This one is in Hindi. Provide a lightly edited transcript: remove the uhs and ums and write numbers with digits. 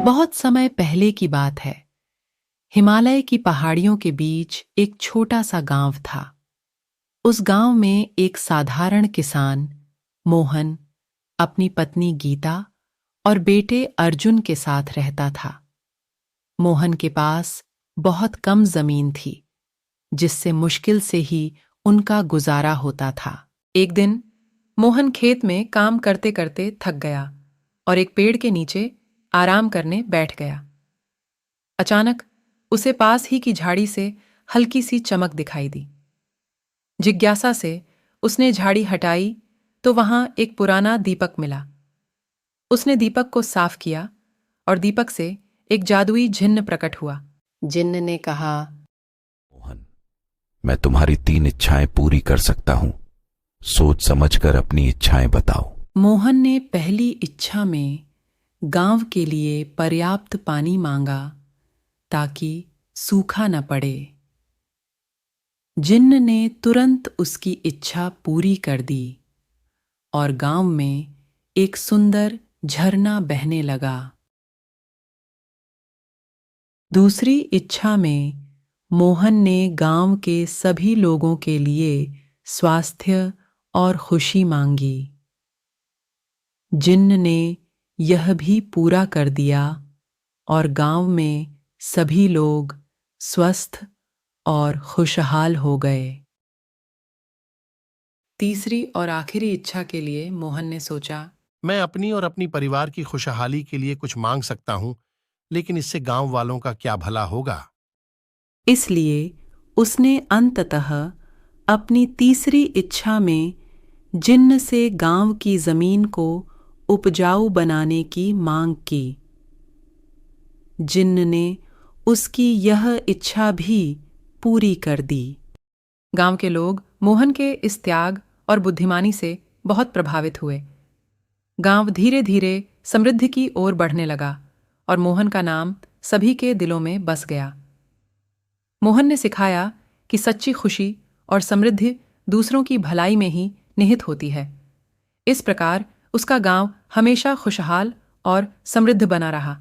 बहुत समय पहले की बात है। हिमालय की पहाड़ियों के बीच एक छोटा सा गांव था। उस गांव में एक साधारण किसान मोहन अपनी पत्नी गीता और बेटे अर्जुन के साथ रहता था। मोहन के पास बहुत कम जमीन थी, जिससे मुश्किल से ही उनका गुजारा होता था। एक दिन मोहन खेत में काम करते करते थक गया और एक पेड़ के नीचे आराम करने बैठ गया। अचानक उसे पास ही की झाड़ी से हल्की सी चमक दिखाई दी। जिज्ञासा से उसने झाड़ी हटाई तो वहां एक पुराना दीपक मिला। उसने दीपक को साफ किया और दीपक से एक जादुई जिन्न प्रकट हुआ। जिन्न ने कहा, मोहन, मैं तुम्हारी 3 इच्छाएं पूरी कर सकता हूं। सोच समझकर अपनी इच्छाएं बताओ। मोहन ने पहली इच्छा में गांव के लिए पर्याप्त पानी मांगा ताकि सूखा न पड़े। जिन्न ने तुरंत उसकी इच्छा पूरी कर दी और गांव में एक सुंदर झरना बहने लगा। दूसरी इच्छा में मोहन ने गांव के सभी लोगों के लिए स्वास्थ्य और खुशी मांगी। जिन्न ने यह भी पूरा कर दिया और गांव में सभी लोग स्वस्थ और खुशहाल हो गए। तीसरी और आखिरी इच्छा के लिए मोहन ने सोचा, मैं अपनी और अपनी परिवार की खुशहाली के लिए कुछ मांग सकता हूं, लेकिन इससे गांव वालों का क्या भला होगा। इसलिए उसने अंततः अपनी तीसरी इच्छा में जिन्न से गांव की जमीन को उपजाऊ बनाने की मांग की। जिन्न ने उसकी यह इच्छा भी पूरी कर दी। गांव के लोग मोहन के इस त्याग और बुद्धिमानी से बहुत प्रभावित हुए। गांव धीरे धीरे समृद्धि की ओर बढ़ने लगा और मोहन का नाम सभी के दिलों में बस गया। मोहन ने सिखाया कि सच्ची खुशी और समृद्धि दूसरों की भलाई में ही निहित होती है। इस प्रकार उसका गांव हमेशा खुशहाल और समृद्ध बना रहा।